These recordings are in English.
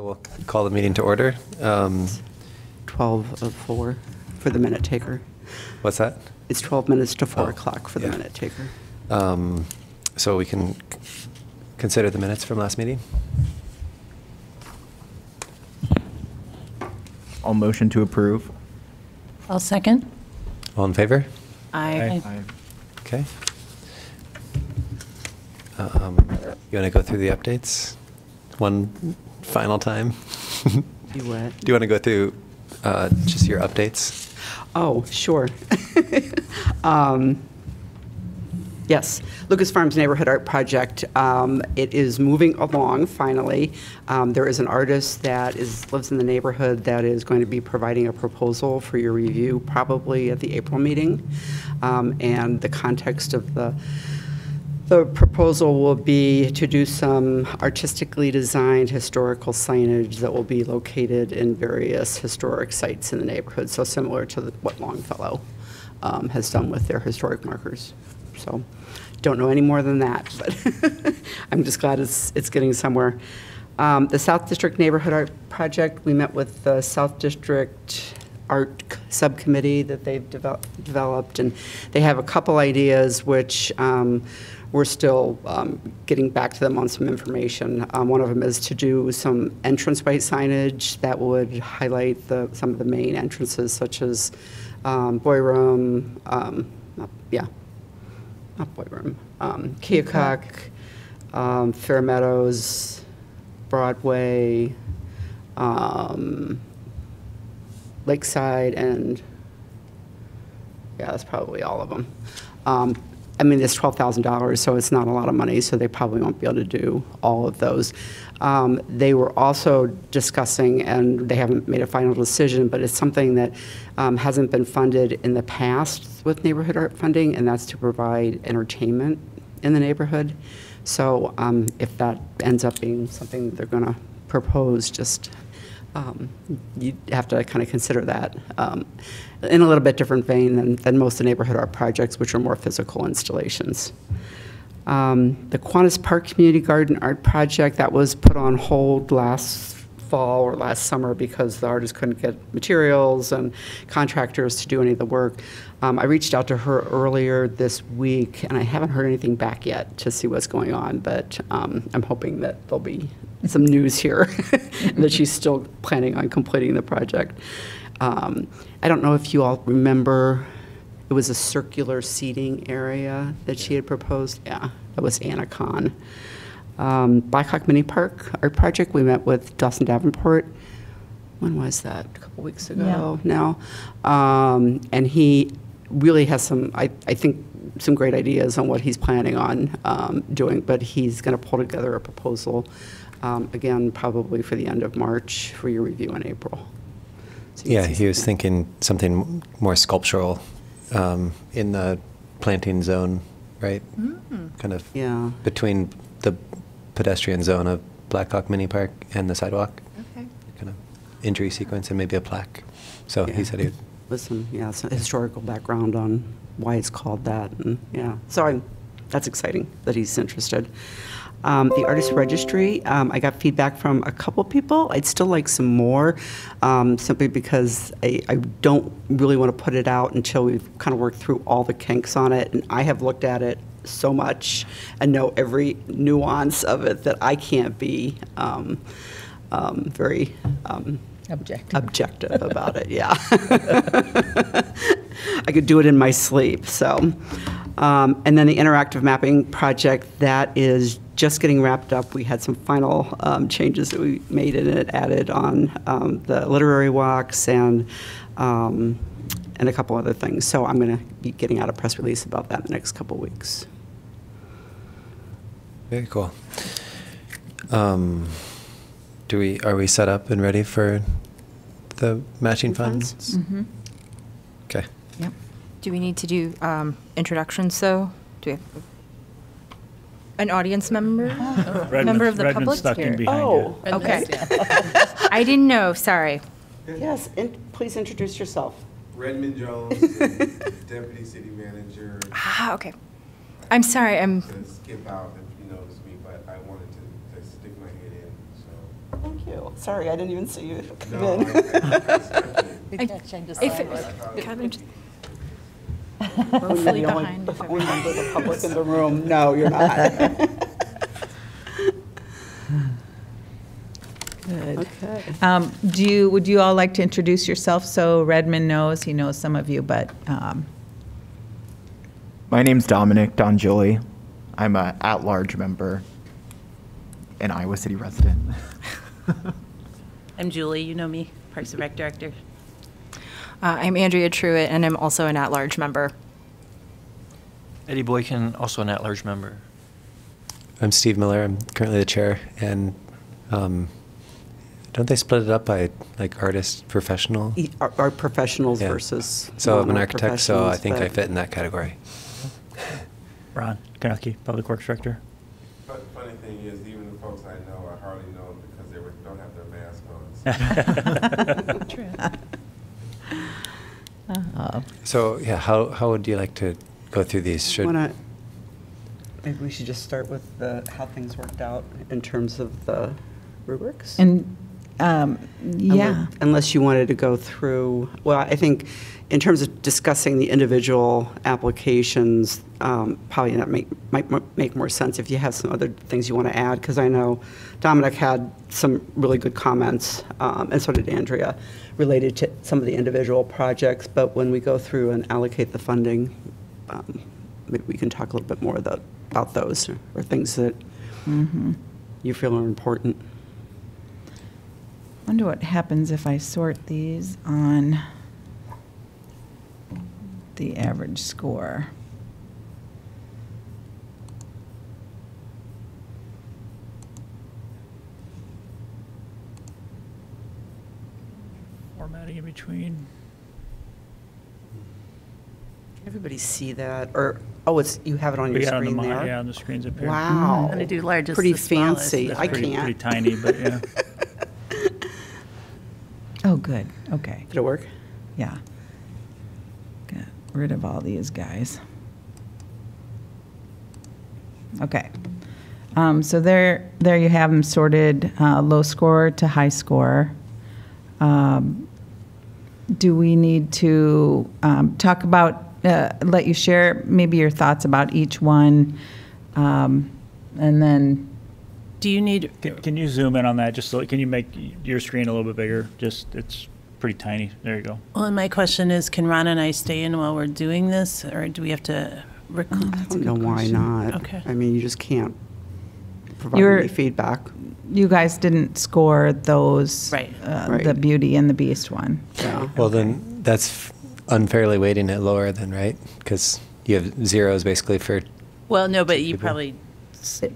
we'll call the meeting to order. 12 of 4 for the minute taker. What's that? It's 12 minutes to 4 o'clock for the minute taker. So we can consider the minutes from last meeting? I'll motion to approve. I'll second. All in favor? Aye. Okay. You want to go through the updates one final time? You what? Do you want to go through just your updates? Oh, sure. Yes, Lucas Farms Neighborhood Art Project. It is moving along, finally. There is an artist that lives in the neighborhood that is going to be providing a proposal for your review, probably at the April meeting. And the context of the proposal will be to do some artistically designed historical signage that will be located in various historic sites in the neighborhood, so similar to what Longfellow has done with their historic markers. So, don't know any more than that, but I'm just glad it's getting somewhere. The South District Neighborhood Art Project, we met with the South District Art Subcommittee that they've developed, and they have a couple ideas which we're still getting back to them on some information. One of them is to do some entranceway signage that would highlight some of the main entrances, such as Boy Room, not Boy Room, Keokuk, Fair Meadows, Broadway, Lakeside, and yeah, that's probably all of them. I mean, it's $12,000, so it's not a lot of money, so they probably won't be able to do all of those. They were also discussing, and they haven't made a final decision, but it's something that hasn't been funded in the past with neighborhood art funding, and that's to provide entertainment in the neighborhood. So if that ends up being something that they're going to propose, just you have to kind of consider that in a little bit different vein than most of the neighborhood art projects, which are more physical installations. The Kiwanis Park Community Garden Art Project, that was put on hold last fall or last summer because the artists couldn't get materials and contractors to do any of the work. I reached out to her earlier this week, and I haven't heard anything back yet to see what's going on, but I'm hoping that there'll be some news here that she's still planning on completing the project. I don't know if you all remember, it was a circular seating area that she had proposed. Yeah, that was Anna Kahn. Blackhawk Mini Park Art Project, we met with Dawson Davenport. When was that? A couple weeks ago now. And he really has some, I think, some great ideas on what he's planning on doing, but he's going to pull together a proposal, again, probably for the end of March for your review in April. So Yeah, he was thinking something more sculptural in the planting zone, right? Kind of between the pedestrian zone of Blackhawk Mini Park and the sidewalk. Okay. Kind of injury sequence and maybe a plaque. So he said he'd listen, some historical background on why it's called that, and so that's exciting that he's interested. The Artist Registry, I got feedback from a couple people. I'd still like some more, simply because I don't really want to put it out until we've kind of worked through all the kinks on it, and I have looked at it so much and know every nuance of it that I can't be very objective about it. Yeah. I could do it in my sleep. So, and then the interactive mapping project, that is just getting wrapped up. We had some final changes that we made in it, added on the literary walks and a couple other things. So I'm going to be getting out a press release about that in the next couple of weeks. Very cool. Are we set up and ready for the matching funds? Mm-hmm. Okay. Yep. Do we need to do introductions, though? Do we have an audience member? Member of the public here? Oh, okay. I didn't know, sorry. Yes, please introduce yourself. Redmond Jones, Deputy City Manager. Ah, okay. I'm sorry, I'm... To skip out if you noticed me, but I wanted to stick my head in, so. Thank you. Sorry, I didn't even see you come No, in. Woefully behind. If Only everyone- member of the public in the room. No, you're not. Good. Okay. Would you all like to introduce yourself so Redmond knows? He knows some of you, but My name's Dominic Donjoli. I'm a at-large member and Iowa City resident. I'm Julie, you know me, Parks and Rec Director. I'm Andrea Truitt, and I'm also an at-large member. Eddie Boykin, also an at-large member. I'm Steve Miller. I'm currently the chair, and don't they split it up by like artist, professional? Our professionals Yeah. versus. So I'm an architect, so I non-professionals, think I but- fit in that category. Ron Konecki, Public Works Director. But funny thing is, even the folks I know, I hardly know them because they don't have their mask on. True. So yeah, how would you like to go through these? Maybe we should just start with how things worked out in terms of the rubrics? and yeah. Unless you wanted to go through, well, I think in terms of discussing the individual applications, probably that might make more sense if you have some other things you want to add, because I know Dominic had some really good comments, and so did Andrea, related to some of the individual projects, but when we go through and allocate the funding, maybe we can talk a little bit more about those, or things that you feel are important. Wonder what happens if I sort these on the average score. Formatting in between. Everybody see that? Or, you have it on your We got on the screen there? yeah, on the screens up here. Wow. I'm gonna do largest Pretty to smallest. fancy. That's I pretty can't. tiny, but yeah. Oh, good. Okay. Did it work? Yeah. Get rid of all these guys. Okay. So there you have them sorted, low score to high score. Do we need to talk about, let you share maybe your thoughts about each one, and then Do you need, Can you zoom in on that? Just so, can you make your screen a little bit bigger? Just, it's pretty tiny. There you go. well, and my question is, can Ron and I stay in while we're doing this, or do we have to recruit? I don't know why not. Okay. I mean, you just can't provide You're- any feedback. you guys didn't score those, Right. Right. the Beauty and the Beast one. Yeah. Well, then that's unfairly weighting it lower, then, right? Because you have zeros basically for. Well, no, but you people. probably,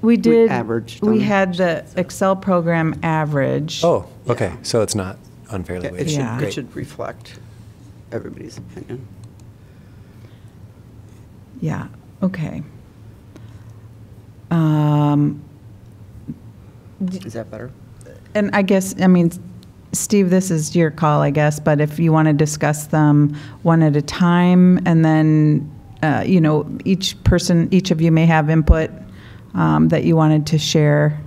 We did. averaged We them. had the Excel program average. Oh, okay. So it's not unfairly It weighted. should, Yeah. it Great. should reflect everybody's opinion. Yeah, okay. Is that better? And I guess, I mean, Steve, this is your call, I guess, but if you want to discuss them one at a time, and then, each of you may have input that you wanted to share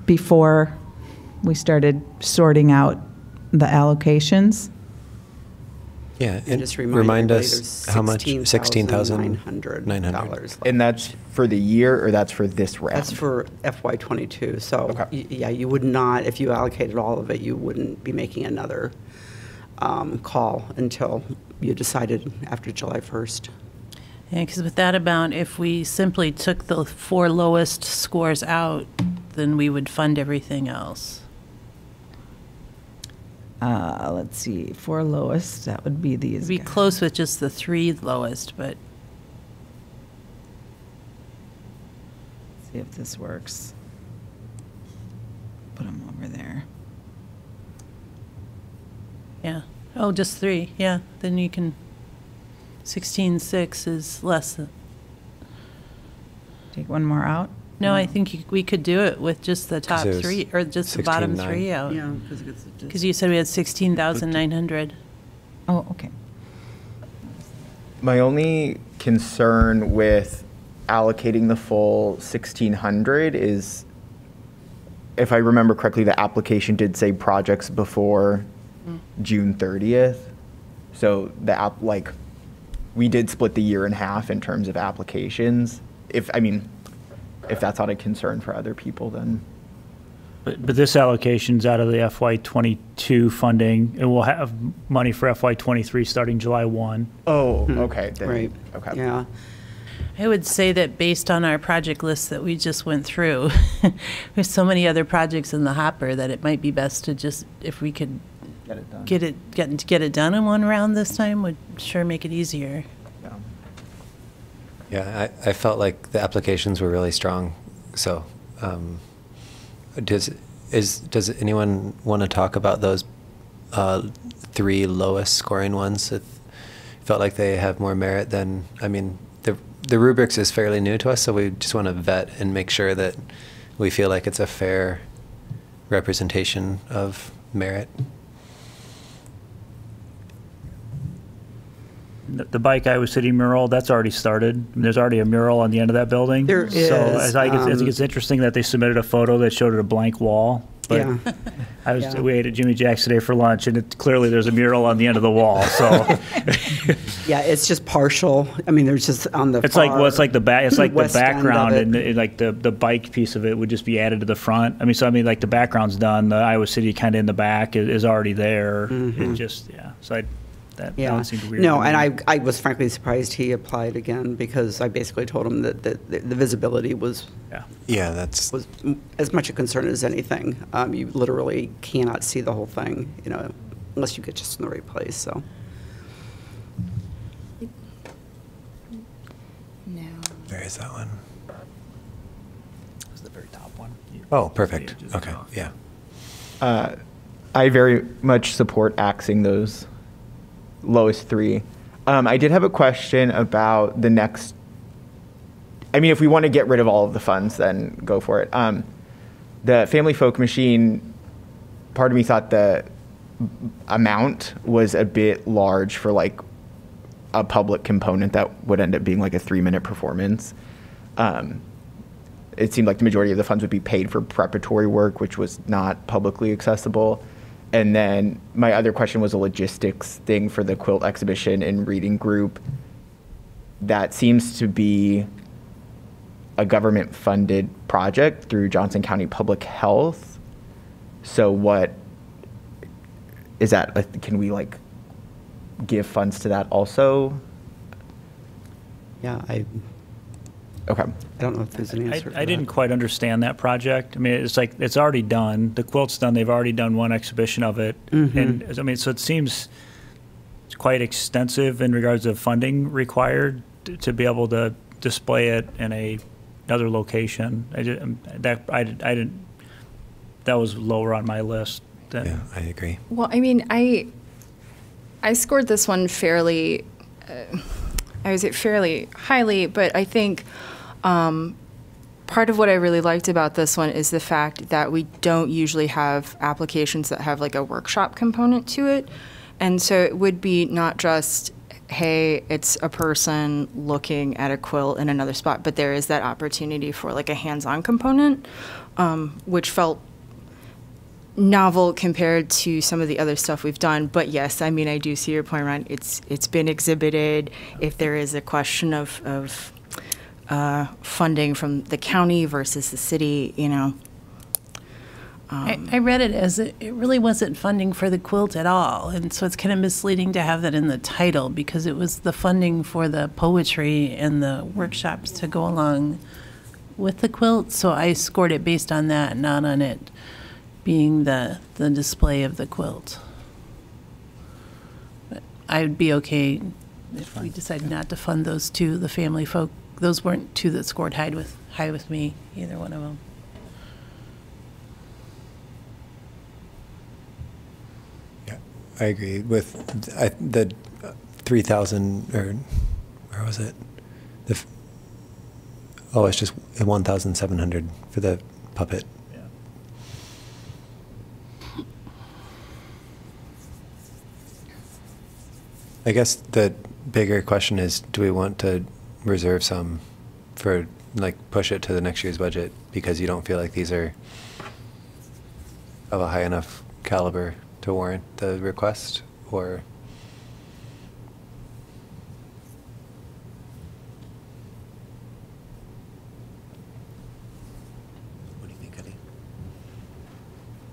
before we started sorting out the allocations. Yeah, And just remind remind everybody us there's how much? $16,900. And that's for the year, or that's for this round? That's for FY '22, so, Okay. yeah, you would not, if you allocated all of it, you wouldn't be making another call until you decided after July 1st. yeah, because with that amount, if we simply took the 4 lowest scores out, then we would fund everything else. Let's see, 4 lowest, that would be these It'd be guys. close with just the 3 lowest, but See if this works. Put them over there. yeah. Oh, just 3, yeah, then you can, 16.6 is less than, Take one more out? no, I think we could do it with just the top it was 3, or just the bottom 16.9. 3 out. because it's Because you said we had 16,900. Oh, okay. My only concern with allocating the full 1,600 is if I remember correctly, the application did say projects before June 30th. So we did split the year in half in terms of applications. If that's not a concern for other people, then. But this allocation's out of the FY22 funding, and we'll have money for FY23 starting July 1. Oh, okay. Then, Right. Okay. Yeah. I would say that based on our project list that we just went through, there's so many other projects in the hopper that it might be best to just, if we could Get it done. get it done in one round this time, would sure make it easier. Yeah. Yeah, I felt like the applications were really strong. So, does anyone want to talk about those 3 lowest scoring ones that felt like they have more merit than? I mean, the rubrics is fairly new to us, so we just want to vet and make sure that we feel like it's a fair representation of merit. The Bike Iowa City mural, that's already started. There's already a mural on the end of that building. There So is, I think it's interesting that they submitted a photo that showed it a blank wall. But Yeah. we ate at Jimmy Jack's today for lunch, and clearly there's a mural on the end of the wall. So Yeah, it's just partial. I mean, there's just on the it's like the west end of background, it. and like the bike piece of it would just be added to the front. I mean, like the background's done. The Iowa City kind of in the back is already there. It just So that one seemed weird. No, to me. and I was frankly surprised he applied again, because I basically told him that the visibility was Yeah, that's as much a concern as anything. You literally cannot see the whole thing, unless you get just in the right place. So No. where is that one? It's the very top one. Oh, perfect. Yeah, just Okay, off. yeah. I very much support axing those lowest 3. I did have a question about the next. I mean, if we want to get rid of all of the funds, then go for it. The Family Folk Machine, part of me thought the amount was a bit large for like a public component that would end up being like a 3-minute performance. It seemed like the majority of the funds would be paid for preparatory work, which was not publicly accessible. And then my other question was a logistics thing for the quilt exhibition and reading group. That seems to be a government-funded project through Johnson County Public Health. So what is that? Can we give funds to that also? yeah, I Okay. don't know if there's an answer. I didn't quite understand that project. I mean, it's like it's already done. The quilt's done. They've already done one exhibition of it, and I mean, so it seems quite extensive in regards of funding required to be able to display it in another location. I didn't. That was lower on my list. Yeah, I agree. Well, I mean, I scored this one fairly, I would say fairly highly, but I think part of what I really liked about this one is the fact that we don't usually have applications that have like a workshop component to it. And so it would be not just, hey, it's a person looking at a quilt in another spot, but there is that opportunity for like a hands-on component, which felt novel compared to some of the other stuff we've done. But yes, I mean, I do see your point around it's been exhibited. If there is a question of funding from the county versus the city, I read it as it really wasn't funding for the quilt at all. And so it's kind of misleading to have that in the title, because it was the funding for the poetry and the workshops to go along with the quilt. So I scored it based on that, not on it being the display of the quilt. But I would be okay if we decided not to fund those 2, the Family Folk. Those weren't 2 that scored high with me, either one of them. Yeah, I agree with the 3,000, or where was it? It's just 1,700 for the puppet. I guess the bigger question is, do we want to reserve some for, push it to the next year's budget because you don't feel like these are of a high enough caliber to warrant the request, or? What do you think, Eddie?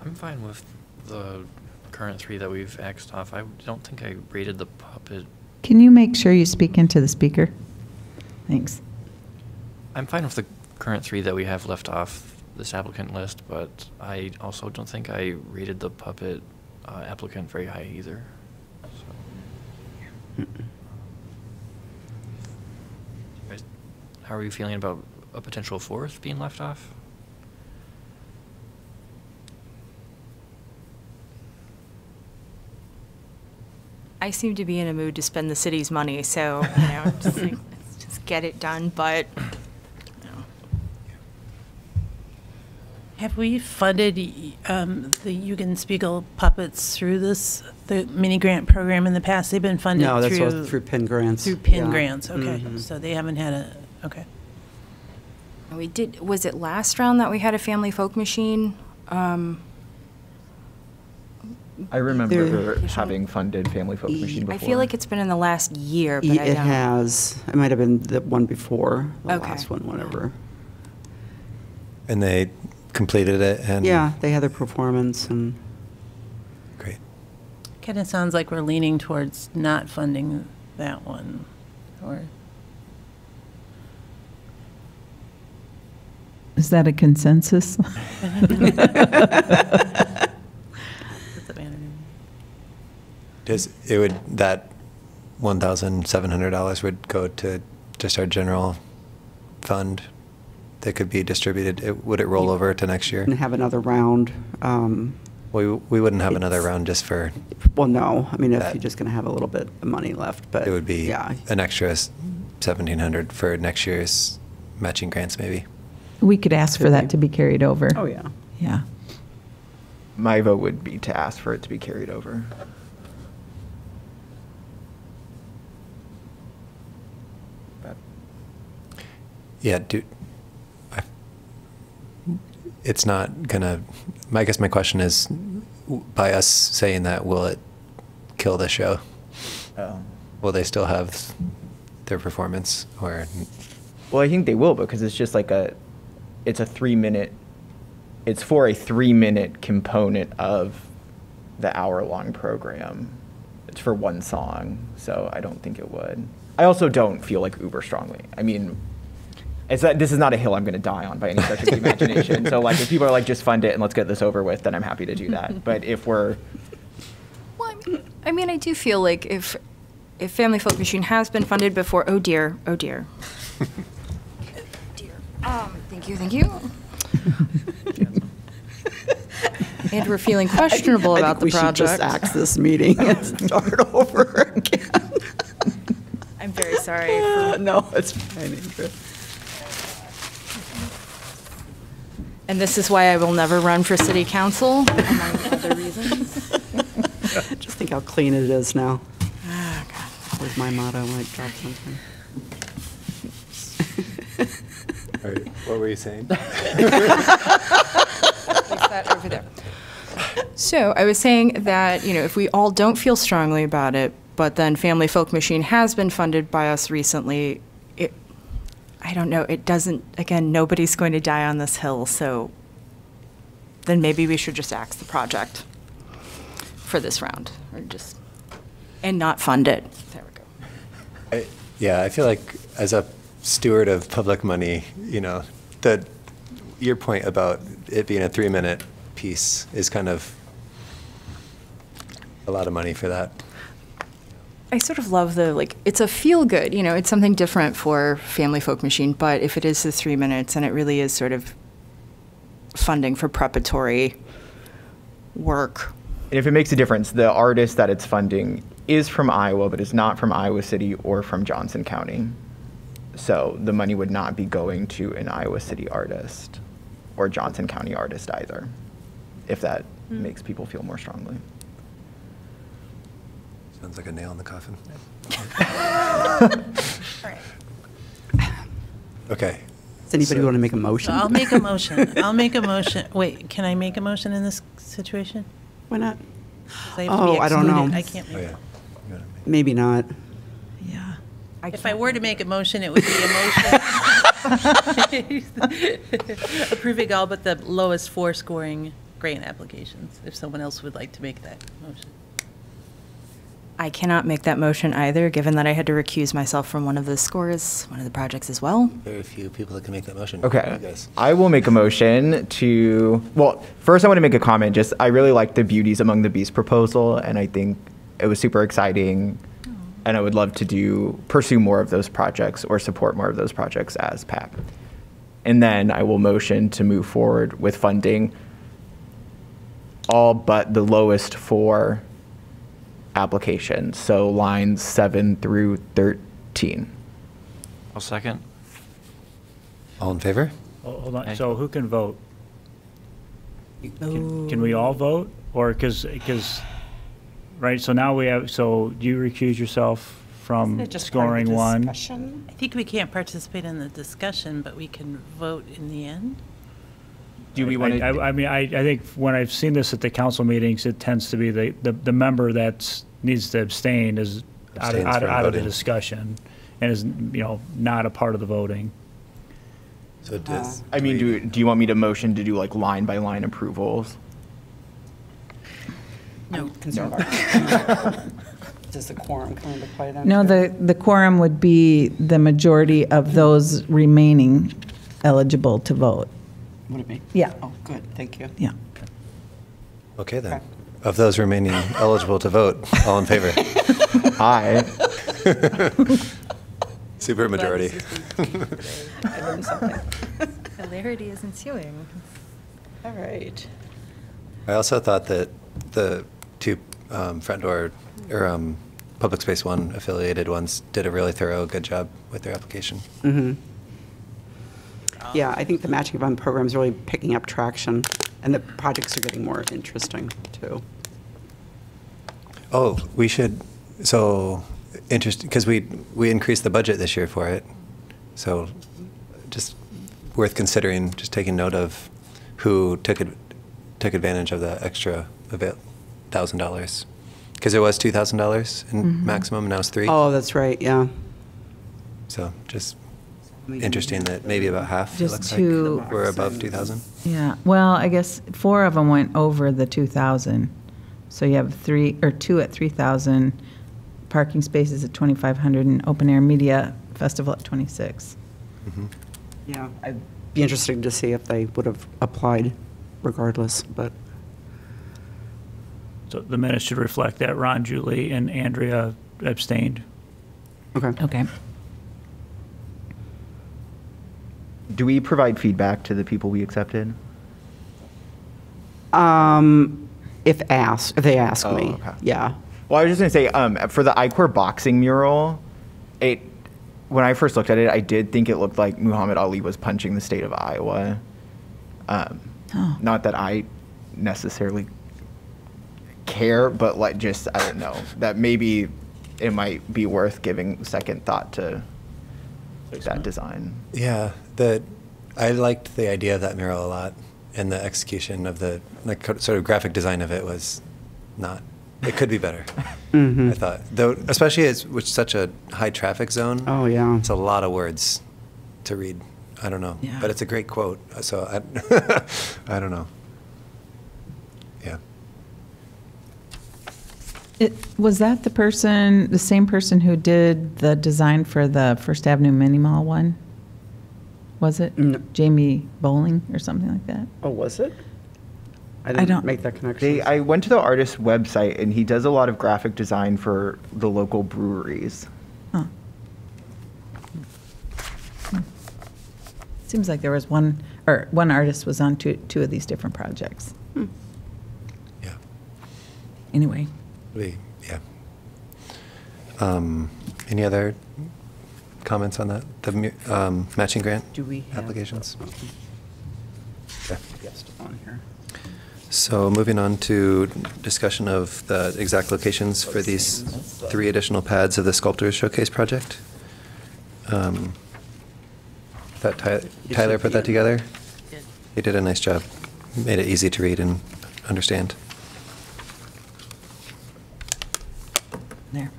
I'm fine with the current 3 that we've axed off. I don't think I rated the puppet. Can you make sure you speak into the speaker? Thanks. I'm fine with the current 3 that we have left off this applicant list, but I also don't think I rated the puppet applicant very high either. So. Guys, how are you feeling about a potential 4th being left off? I seem to be in a mood to spend the city's money, so, just like, let's just get it done, but, Have we funded the Jugendspiegel puppets through the mini grant program in the past? They've been funded No, that's through... all through PIN grants. Through PIN Yeah. grants, okay. Mhm. So they haven't had a, okay. we did, was it last round that we had a family folk machine? I remember There- having funded Family Folk Machine before. I feel like it's been in the last year, but I It don't. has. It might have been the one before, the Okay. last one, whatever. And they completed it, and? Yeah, they had their performance and. Great. Kind of sounds like we're leaning towards not funding that one, or... Is that a consensus? That $1,700 would go to just our general fund that could be distributed? Would it roll over to next year? And have another round. We wouldn't have another It's- round just for, Well, no, I mean, if That- you're just going to have a little bit of money left, but. it would be Yeah, an extra 1,700 for next year's matching grants, maybe. We could ask for Could that be. to be carried over. oh, yeah. Yeah. My vote would be to ask for it to be carried over. But Yeah, it's not gonna, I guess my question is, by us saying that, will it kill the show? Will they still have their performance, or? Well, I think they will, because it's just like it's a 3-minute, it's for a 3-minute component of the hour-long program. It's for one song, so I don't think it would. I also don't feel like uber strongly. I mean, this is not a hill I'm going to die on by any stretch of the imagination. So, like, if people are like, just fund it and let's get this over with, then I'm happy to do that. But if we're... Well, I mean, I do feel like if Family Folk Machine has been funded before, oh dear. Dear. Thank you. And we're feeling questionable about the project. I think we should just axe this meeting and start over again. I'm very sorry. No, it's fine, Andrew. And this is why I will never run for city council, among other reasons. Just think how clean it is now. Oh, God. That was my motto when I dropped something. All right, what were you saying? Place that over there. So I was saying that, if we all don't feel strongly about it, but then Family Folk Machine has been funded by us recently, I don't know, it doesn't, again, nobody's going to die on this hill, so then maybe we should just axe the project for this round, and not fund it. There we go. Yeah, I feel like as a steward of public money, your point about it being a 3-minute piece is kind of a lot of money for that. I sort of love it's a feel good, it's something different for Family Folk Machine, but if it is the 3 minutes and it really is sort of funding for preparatory work. And if it makes a difference, the artist that it's funding is from Iowa, but is not from Iowa City or from Johnson County. So the money would not be going to an Iowa City artist or Johnson County artist either, if that makes people feel more strongly. Sounds like a nail in the coffin. Okay. Does anybody want to make a motion? So I'll make a motion. Wait, can I make a motion in this situation? Why not? 'Cause I have to be I don't know. excluded. I can't Oh, make yeah. it. You wanna make- Maybe not. Yeah. If I were to make a motion, it would be a motion approving all but the lowest 4 scoring grant applications, if someone else would like to make that motion. I cannot make that motion either, given that I had to recuse myself from one of the scores, one of the projects as well. Very few people that can make that motion. Okay. You guys. I will make a motion to, well, first I want to make a comment. Just, I really like the Beauties Among the Beasts proposal, and I think it was super exciting. And I would love to pursue more of those projects or support more of those projects as PAC. And then I will motion to move forward with funding all but the lowest 4 applications. So lines 7 through 13. I'll second. All in favor? Oh, hold on, Aye. so who can vote? Can we all vote? Or, because, right, so now we have, so you recuse yourself from scoring one? I think we can't participate in the discussion, but we can vote in the end. Do we want to? I mean, I think when I've seen this at the council meetings, it tends to be the member that needs to abstain is Abstains out from of the voting. discussion and is, not a part of the voting. So does. I mean, do you want me to motion to do like line by line approvals? No. Concerned about. Does the quorum come into play then? No, too? the quorum would be the majority of those remaining eligible to vote. Would it be? Yeah. Oh, good, thank you. Yeah. Okay then. Okay. Of those remaining eligible to vote, all in favor? Aye. Super majority. I learned something. Hilarity is ensuing. All right. I also thought that the 2 front door or public space 1 affiliated ones did a really thorough, good job with their application. Mm-hmm. Yeah, I think the matching fund program is really picking up traction, and the projects are getting more interesting, too. Oh, we should, so, interesting, because we increased the budget this year for it. So just worth considering, just taking note of who took advantage of the extra $1,000. Because it was $2,000 in maximum, now it's 3. Oh, that's right, yeah. So just interesting that maybe about half, it Just looks two- like, were above 2,000. Yeah, well, I guess 4 of them went over the 2,000. So you have 2 at 3,000, parking spaces at 2,500, and open air media festival at 26. Mhm. Yeah, I'd be interested to see if they would have applied regardless, but, So the minutes should reflect that Ron, Julie, and Andrea abstained. okay. Okay. Do we provide feedback to the people we accepted? If they ask Oh, me, okay. yeah. Well, I was just going to say, for the iCore boxing mural, when I first looked at it, I did think it looked like Muhammad Ali was punching the state of Iowa. Oh. Not that I necessarily care, but like just, I don't know, that maybe it might be worth giving second thought to that design. Yeah, I liked the idea of that mural a lot, and the execution of the sort of graphic design of it was not. It could be better. I thought, though, especially with such a high traffic zone. Oh, yeah. It's a lot of words to read. I don't know, Yeah. but it's a great quote. So I don't know. Yeah. Was that the same person who did the design for the First Avenue Mini Mall one? Was it? No. Jamie Bowling or something like that? Oh, was it? I don't- didn't make that connection. I went to the artist's website, and he does a lot of graphic design for the local breweries. Huh. Seems like there was one artist was on two of these different projects. Yeah. Anyway. Yeah. Any other comments on that? The matching grant Do we have applications? Yeah. Guest on here. So moving on to discussion of the exact locations for these 3 additional pads of the Sculptor's Showcase project. Tyler put that together. He did a nice job. Made it easy to read and understand. There.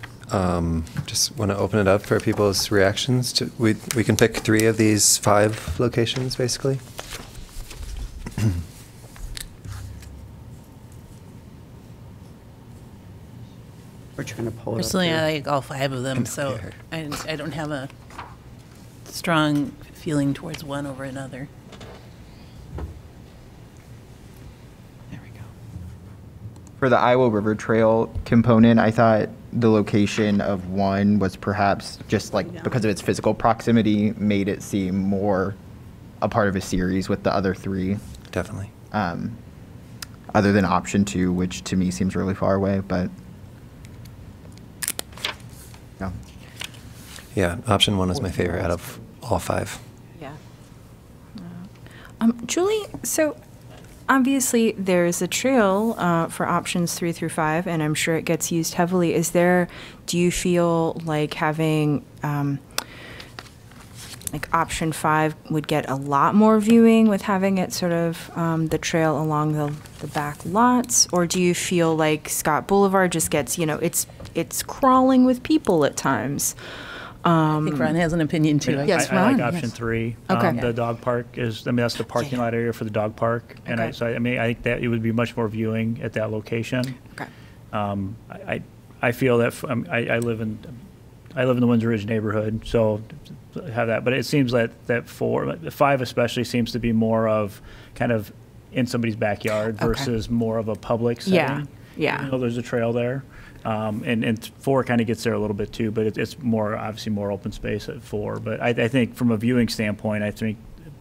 Just want to open it up for people's reactions. We can pick 3 of these 5 locations, basically. We're trying to pull it Personally, up I here. like all 5 of them, so I don't have a strong feeling towards one over another. There we go. For the Iowa River Trail component, I thought the location of 1 was perhaps just like, because of its physical proximity, made it seem more a part of a series with the other 3. Definitely. Other than option 2, which to me seems really far away, but yeah. Yeah, option 1 is my favorite out of all 5. Yeah. Julie, so obviously there's a trail for options 3 through 5, and I'm sure it gets used heavily. Do you feel like having like option 5 would get a lot more viewing with having it sort of the trail along the back lots? Or do you feel like Scott Boulevard just gets, it's crawling with people at times? I think Ron has an opinion too. Yes, I like Ron, option yes. 3. Okay. The dog park that's the parking lot area for the dog park. And Okay. I think that it would be much more viewing at that location. Okay. I feel that I live in the Windsor Ridge neighborhood, so have that. But it seems that 5 especially seems to be more of kind of in somebody's backyard versus more of a public setting. Yeah. Even though there's a trail there. And 4 kind of gets there a little bit too, but it's more, obviously more open space at 4. But I think from a viewing standpoint, I think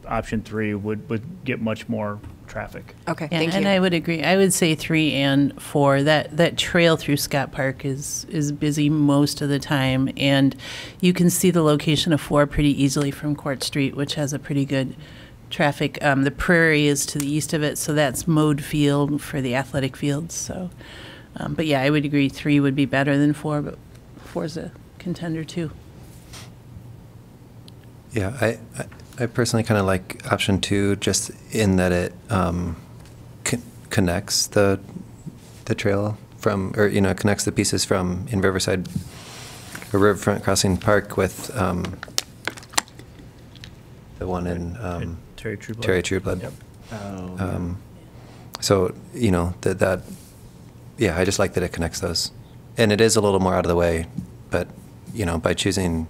option 3 would get much more traffic. Okay, Yeah, thank you. and I would agree. I would say 3 and 4. That trail through Scott Park is busy most of the time, and you can see the location of 4 pretty easily from Court Street, which has a pretty good traffic. The Prairie is to the east of it, so that's mowed field for the athletic fields. So, but yeah, I would agree 3 would be better than 4, but 4 is a contender too. Yeah, I personally kind of like option 2, just in that it connects the trail from, or connects the pieces from in Riverside or Riverfront Crossing Park with the one in Terry Trueblood. Terry Trueblood. Yep. So yeah, I just like that it connects those, and it is a little more out of the way, but by choosing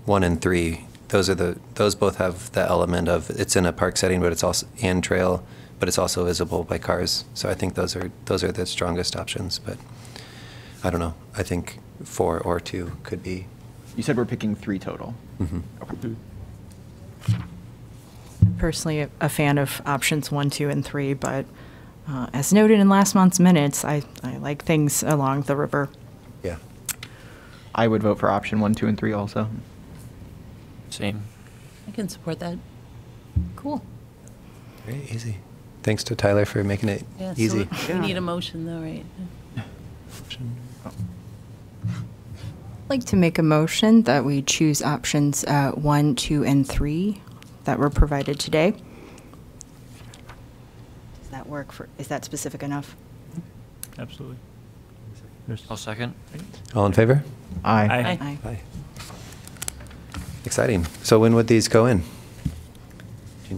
1 and 3. Those both have the element of it's in a park setting, but it's also and trail, but it's also visible by cars. So I think those are the strongest options. But I don't know. I think 4 or 2 could be. You said we're picking 3 total. Mm-hmm. Okay. I'm personally a fan of options 1, 2, and 3, but as noted in last month's minutes, I like things along the river. Yeah. I would vote for option 1, 2, and 3 also. Same. I can support that. Cool. Very easy. Thanks to Tyler for making it Yeah, easy. So we need a motion though, right? I'd like to make a motion that we choose options 1, 2, and 3 that were provided today. Does that work is that specific enough? Absolutely. I'll second. All in favor? Aye. Aye. Aye. Exciting. So when would these go in? Do you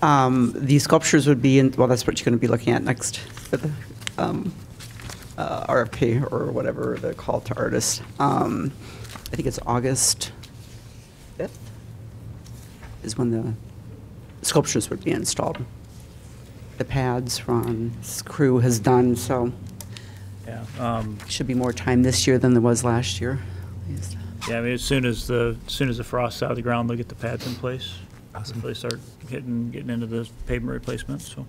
know? The sculptures would be in, well, that's what you're going to be looking at next for the RFP or whatever the call to artists. I think it's August 5th is when the sculptures would be installed. The pads Ron's crew has done, so Yeah. should be more time this year than there was last year. Yeah, I mean, as soon as the frost's out of the ground, they'll get the pads in place. Awesome. They start getting into the pavement replacement. So.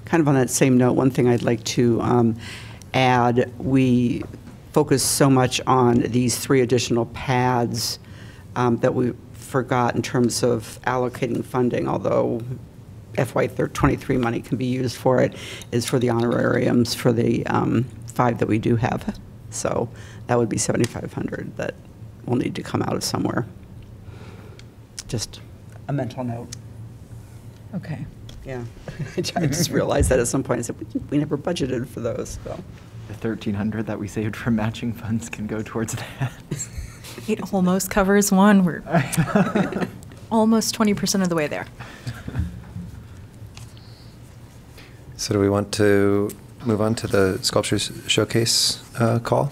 Kind of on that same note, one thing I'd like to add, we focus so much on these 3 additional pads that we forgot in terms of allocating funding, although FY23 money can be used for it, is for the honorariums for the 5 that we do have. So that would be $7,500 that will need to come out of somewhere. Just a mental note. Okay. Yeah. I just realized that at some point. I said, we never budgeted for those, so. The 1,300 that we saved from matching funds can go towards that. It almost covers one. We're almost 20% of the way there. So do we want to move on to the Sculptures Showcase call?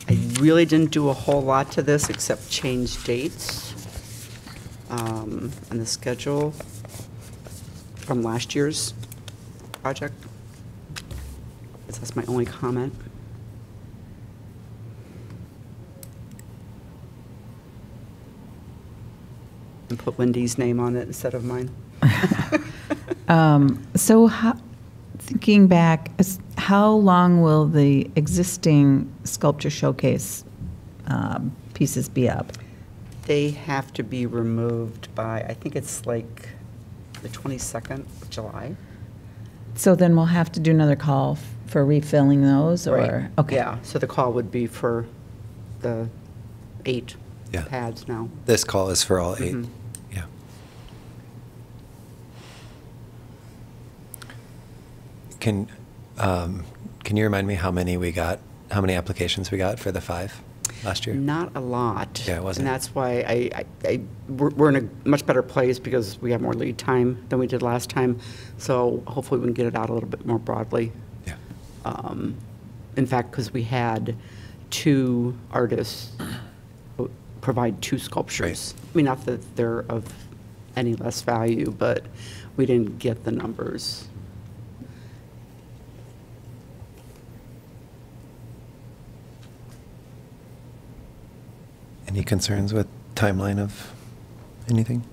I really didn't do a whole lot to this except change dates and the schedule from last year's project. That's my only comment. And put Wendy's name on it instead of mine. So thinking back, how long will the existing Sculpture Showcase pieces be up? They have to be removed by, I think it's like the 22nd of July. So then we'll have to do another call for refilling those, or? Right. Okay. Yeah, so the call would be for the 8 Yeah. pads now. This call is for all 8. Mhm. Yeah. Can you remind me how many applications we got for the 5 last year? Not a lot. Yeah, it wasn't. And that's why we're in a much better place because we have more lead time than we did last time. So hopefully we can get it out a little bit more broadly. Yeah. In fact, because we had 2 artists provide 2 sculptures. Right. I mean, not that they're of any less value, but we didn't get the numbers. Any concerns with timeline of anything?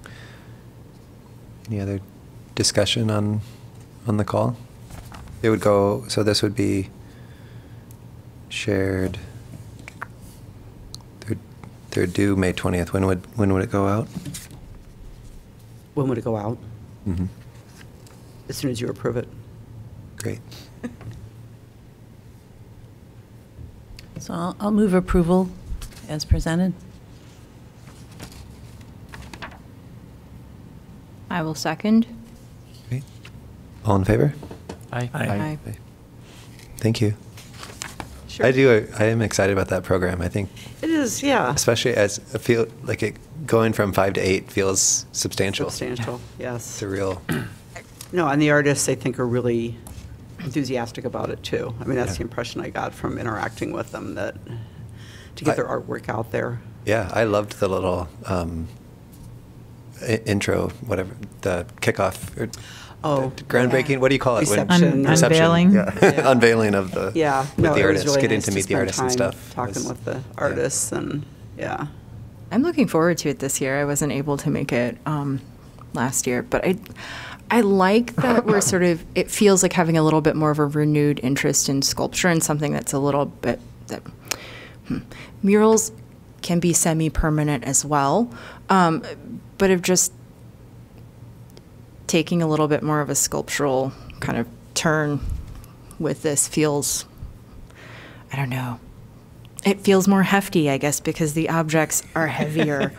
Any other discussion on the call? It would go, so this would be shared, they're due May 20th. When would it go out? When would it go out? Mm-hmm. As soon as you approve it. Great. So I'll move approval as presented. I will second. Great. All in favor? Aye. Aye. Thank you. Sure. I am excited about that program. I think, It is, yeah. especially as I feel like it going from 5 to 8 feels substantial. Substantial, It's yes. a real, No, and the artists, I think, are really enthusiastic about it, too. I mean, that's Yeah. the impression I got from interacting with them, that to get their artwork out there. yeah, I loved the little intro, whatever, the kickoff, or Oh, the groundbreaking, yeah. what do you call it? Reception. Unveiling? Yeah. Yeah. Unveiling of the, Yeah. with No, the it was artists, really getting nice to meet the spend artists and time stuff. Talking was- with the yeah. artists and, yeah. I'm looking forward to it this year. I wasn't able to make it last year, but I like that we're sort of, it feels like having a little bit more of a renewed interest in sculpture and something that's a little bit, murals can be semi-permanent as well, but of just taking a little bit more of a sculptural kind of turn with this feels, I don't know. It feels more hefty, I guess, because the objects are heavier.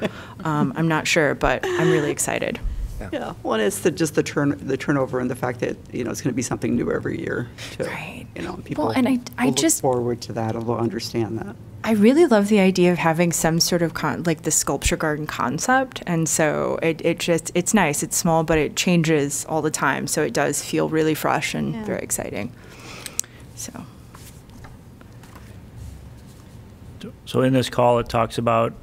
I'm not sure, but I'm really excited. Yeah, one is just the turnover and the fact that, it's going to be something new every year, too. Right. People Well, and I will just- look forward to that, will understand that. I really love the idea of having some sort of like the sculpture garden concept, and so it's nice. It's small, but it changes all the time, so it does feel really fresh and Yeah. very exciting. So in this call, it talks about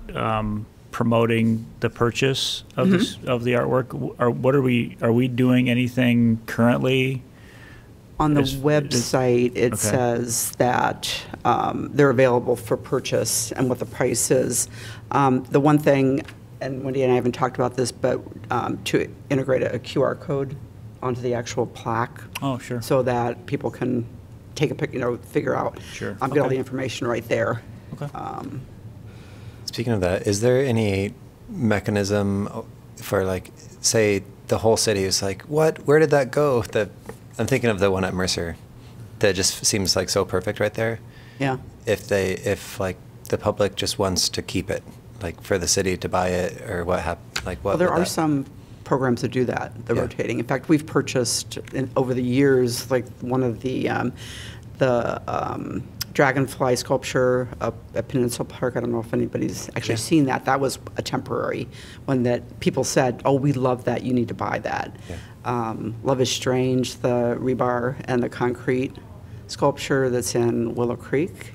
promoting the purchase of this, of the artwork. Are we doing anything currently? On the Is- website, it okay. says that they're available for purchase and what the price is. The one thing, and Wendy and I haven't talked about this, but to integrate a QR code onto the actual plaque. Oh, sure. So that people can take a pic, figure out. Sure. Get all Okay. the information right there. Okay. Speaking of that, is there any mechanism for, like, say the whole city is like, where did that go? I'm thinking of the one at Mercer that just seems like so perfect right there. Yeah. If like the public just wants to keep it, like for the city to buy it, or what happened, like what Well, there would are that- some programs that do that, the rotating. In fact, we've purchased over the years, like one of the dragonfly sculpture up at Peninsula Park. I don't know if anybody's actually seen that. That was a temporary one that people said, oh, we love that, you need to buy that. Love is Strange, the rebar and the concrete sculpture that's in Willow Creek.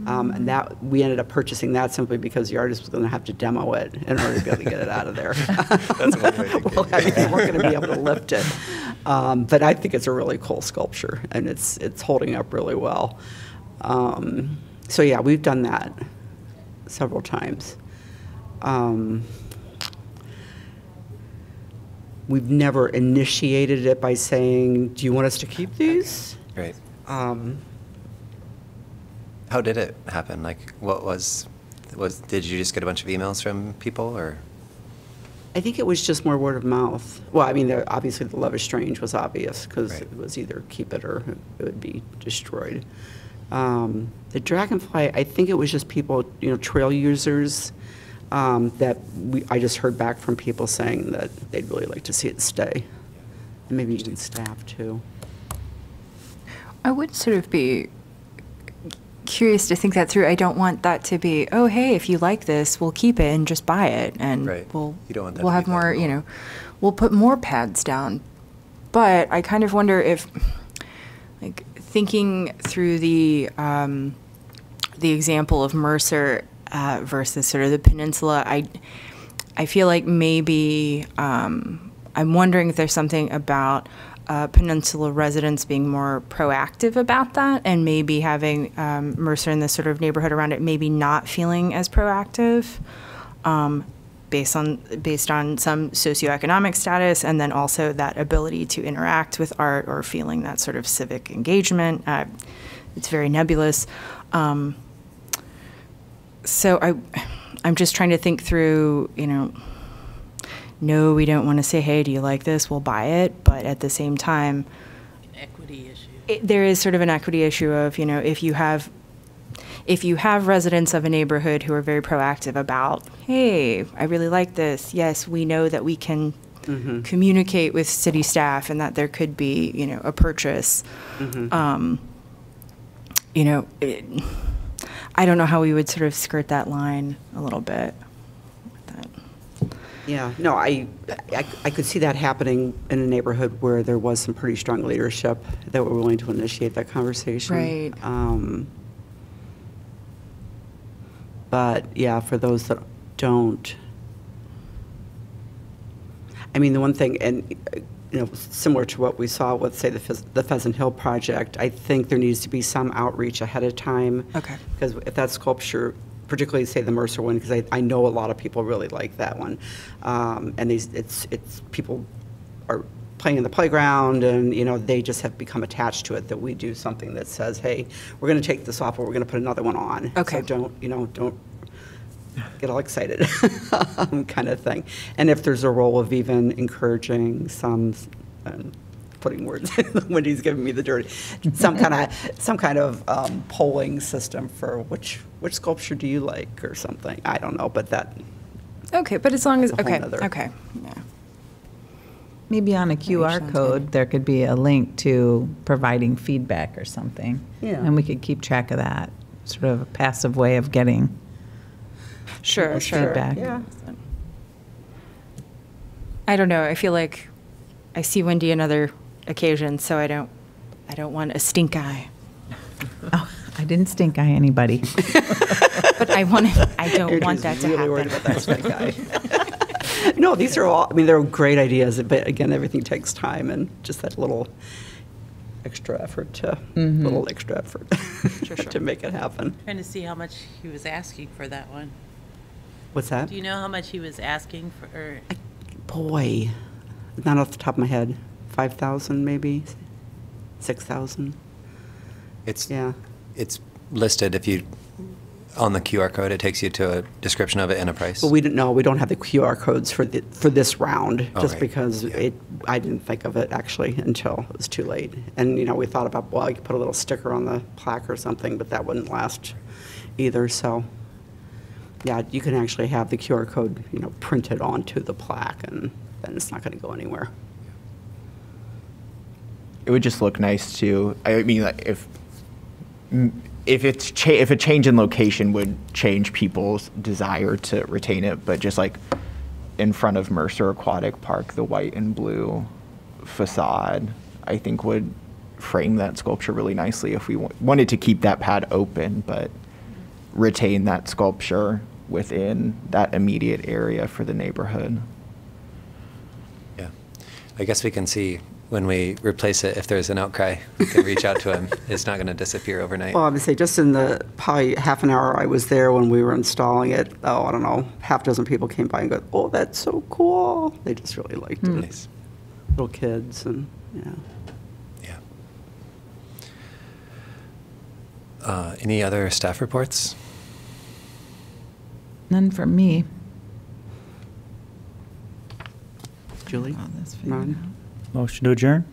And that we ended up purchasing that simply because the artist was going to have to demo it in order to be able to get it out of there. That's one way to get Well, I mean, they weren't going to be able to lift it. But I think it's a really cool sculpture, and it's holding up really well. So yeah, we've done that several times. We've never initiated it by saying, do you want us to keep these? Right. How did it happen? Like, what was, did you just get a bunch of emails from people, or? I think it was just more word of mouth. Well, I mean, obviously the Love is Strange was obvious because it was either keep it or it would be destroyed. The Dragonfly, I think it was just people, trail users that I just heard back from people saying that they'd really like to see it stay. And maybe even staff too. I would sort of be curious to think that through. I don't want that to be, oh, hey, if you like this, we'll keep it and just buy it, and we'll have more, we'll put more pads down. But I kind of wonder if, like, thinking through the example of Mercer versus sort of the Peninsula, I feel like maybe I'm wondering if there's something about Peninsula residents being more proactive about that, and maybe having Mercer and the sort of neighborhood around it maybe not feeling as proactive, based on some socioeconomic status, and then also that ability to interact with art or feeling that sort of civic engagement. It's very nebulous. So I'm just trying to think through, no, we don't want to say, hey, do you like this? We'll buy it. But at the same time, an equity issue. There is sort of an equity issue of, if you have residents of a neighborhood who are very proactive about, hey, I really like this. Yes, we know that we can communicate with city staff and that there could be, a purchase. I don't know how we would sort of skirt that line a little bit. Yeah, no, I could see that happening in a neighborhood where there was some pretty strong leadership that were willing to initiate that conversation. Right. But yeah, for those that don't, I mean, the one thing, and similar to what we saw with, say, the Pheasant Hill project, I think there needs to be some outreach ahead of time. Okay. Because if that sculpture, particularly say the Mercer one, because I know a lot of people really like that one, and it's people are playing in the playground, and they just have become attached to it. That we do something that says, hey, we're going to take this off, but we're going to put another one on. Okay. So don't get all excited, kind of thing. And if there's a role of even encouraging some. Putting words when he's giving me the dirty, some kind of polling system for which sculpture do you like or something. I don't know, but that. Okay, but as long as okay, yeah. Maybe on a QR code there could be a link to providing feedback or something. Yeah. And we could keep track of that. Sort of a passive way of getting feedback. Yeah. I don't know. I feel like I see Wendy in other occasions, so I don't want a stink eye. Oh, I didn't stink eye anybody. But I don't want that to really happen. worried about that stink eye. No, these are all. I mean, they're great ideas, but again, everything takes time and just that little extra effort to to make it happen. Trying to see how much he was asking for that one. What's that? Do you know how much he was asking for? Boy, not off the top of my head. 5,000 maybe, 6,000. It's listed if you on the QR code. It takes you to a description of it and a price. Well, we don't have the QR codes for this round, just right. because I didn't think of it actually until it was too late. And we thought about, well, I could put a little sticker on the plaque or something, but that wouldn't last either. So yeah, you can actually have the QR code printed onto the plaque, and then it's not going to go anywhere. It would just look nice too. I mean, like, if a change in location would change people's desire to retain it, but just like in front of Mercer Aquatic Park, the white and blue facade, I think would frame that sculpture really nicely if we wanted to keep that pad open, but retain that sculpture within that immediate area for the neighborhood. Yeah. I guess we can see when we replace it, if there's an outcry, we can reach out to him. It's not going to disappear overnight. Well, I would say just in the probably half an hour I was there when we were installing it, I don't know, half dozen people came by and go, oh, that's so cool. They just really liked it. Nice. Little kids and, yeah. Yeah. Any other staff reports? None from me. Julie? Oh, that's figured Ron? out. Motion to adjourn?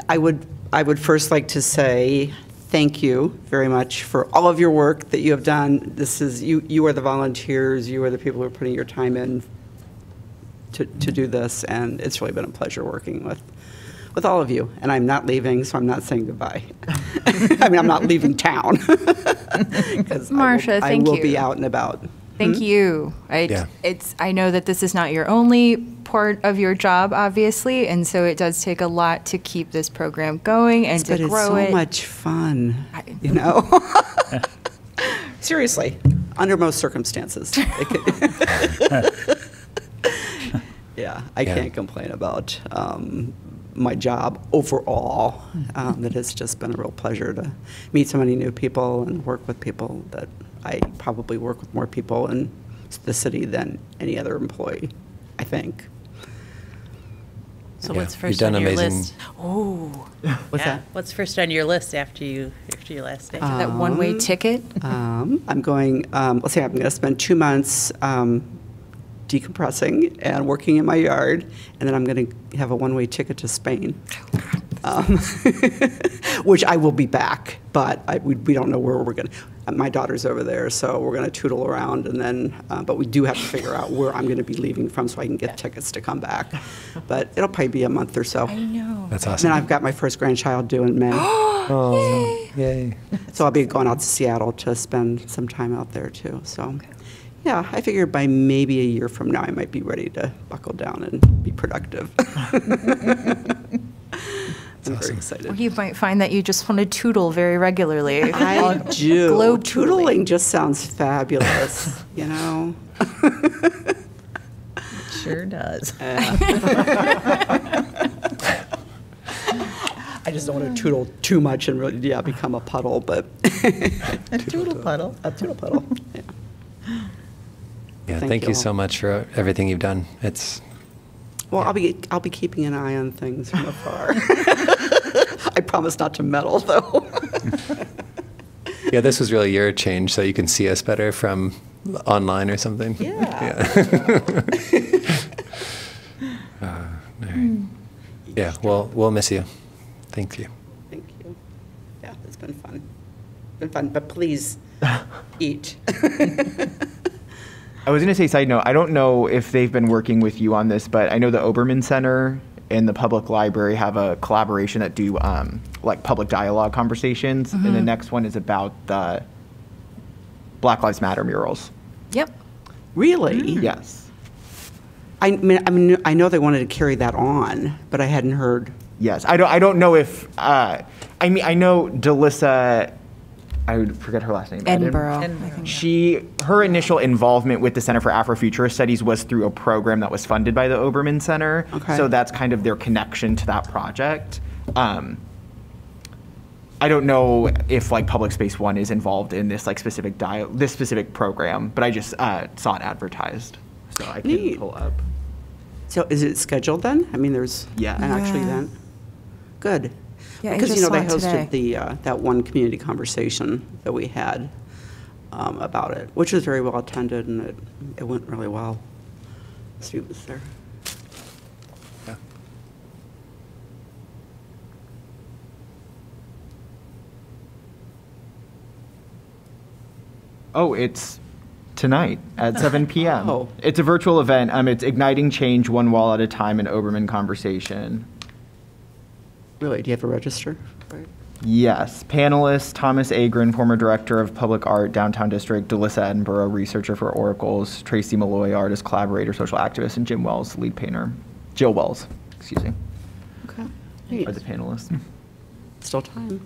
I would first like to say thank you very much for all of your work that you have done. This is, you are the volunteers, you are the people who are putting your time in to do this, and it's really been a pleasure working with all of you. And I'm not leaving, so I'm not saying goodbye. I mean, I'm not leaving town. Marcia, thank you. I will be out and about. Thank you. I know that this is not your only part of your job, obviously, and so it does take a lot to keep this program going and to grow it. It's so much fun, you know? Seriously, under most circumstances. Yeah, I can't complain about my job overall. That has just been a real pleasure to meet so many new people and work with people that I probably work with more people in the city than any other employee, I think. So Yeah, what's you've first done on your amazing- list? Oh, What's that? What's first on your list after your last day? That one-way ticket? I'm going, let's say I'm going to spend 2 months decompressing and working in my yard, and then I'm going to have a one-way ticket to Spain, which I will be back, but we don't know where we're going to. My daughter's over there, so we're going to tootle around, and then, but we do have to figure out where I'm going to be leaving from so I can get tickets to come back. But it'll probably be a month or so. I know. That's And awesome. then I've got my first grandchild due in May. Oh, yay. So I'll be going out to Seattle to spend some time out there too. So, yeah, I figure by maybe a year from now I might be ready to buckle down and be productive. I'm very excited. Or you might find that you just want to tootle very regularly. I do. Globe Tootling just sounds fabulous, you know? Sure does. I just don't want to tootle too much and really, become a puddle, but. A toodle puddle. A toodle puddle, yeah. Yeah, Thank thank you you all. so much for everything you've done. It's Well, I'll be keeping an eye on things from afar. I promise not to meddle, though. yeah, this was really your change, so you can see us better from online or something. Yeah. All right. Yeah, we'll miss you. Thank you. Thank you. Yeah, it's been fun. But please eat. I was going to say, side note, I don't know if they've been working with you on this, but I know the Obermann Center and the Public Library have a collaboration that do like public dialogue conversations, and the next one is about the Black Lives Matter murals. Yep. Really? Yes. I mean, I know they wanted to carry that on, but I hadn't heard. Yes. I don't know if I mean, I know Delissa, I would forget her last name. Edinburgh. I think. Her initial involvement with the Center for Afrofuturist Studies was through a program that was funded by the Obermann Center. Okay. So that's kind of their connection to that project. I don't know if like Public Space One is involved in this like specific program, but I just saw it advertised, so I can Neat. pull up. So is it scheduled then? I mean, there's Yeah. an actual Yeah. event? Good. Yeah, I Because, just you know, they saw it hosted today. that one community conversation that we had about it, which was very well attended, and it went really well. Steve was there. Yeah. Oh, it's tonight at 7 p.m. Oh. It's a virtual event. It's Igniting Change One Wall at a Time, an Obermann Conversation. Really, do you have to register? Right. Yes. Panelists, Thomas Agrin, former Director of Public Art, Downtown District, Delissa Edinburgh, researcher for Oracles, Tracy Malloy, artist, collaborator, social activist, and Jim Wells, lead painter. Jill Wells, excuse me, Okay. Neat. are the panelists. Still time.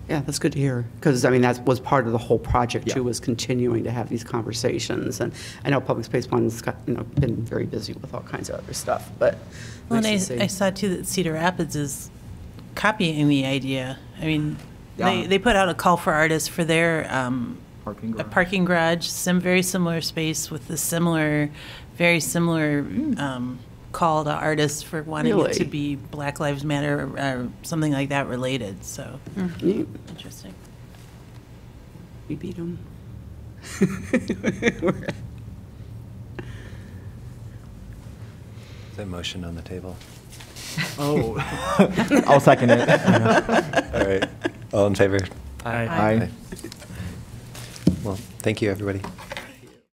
Yeah, that's good to hear, because, I mean, that was part of the whole project, too, Yeah. was continuing to have these conversations, and I know Public Space One's got, been very busy with all kinds of other stuff, but Well, and nice to see. I saw too that Cedar Rapids is copying the idea. I mean, Yeah. they put out a call for artists for their Parking a garage. parking garage, very similar space with the very similar call to artists for wanting it to Really? be Black Lives Matter or something like that related. So Neat. interesting. We beat them. Is that motion on the table? Oh. I'll second it. All right. All in favor? Aye. Aye. Well, thank you, everybody.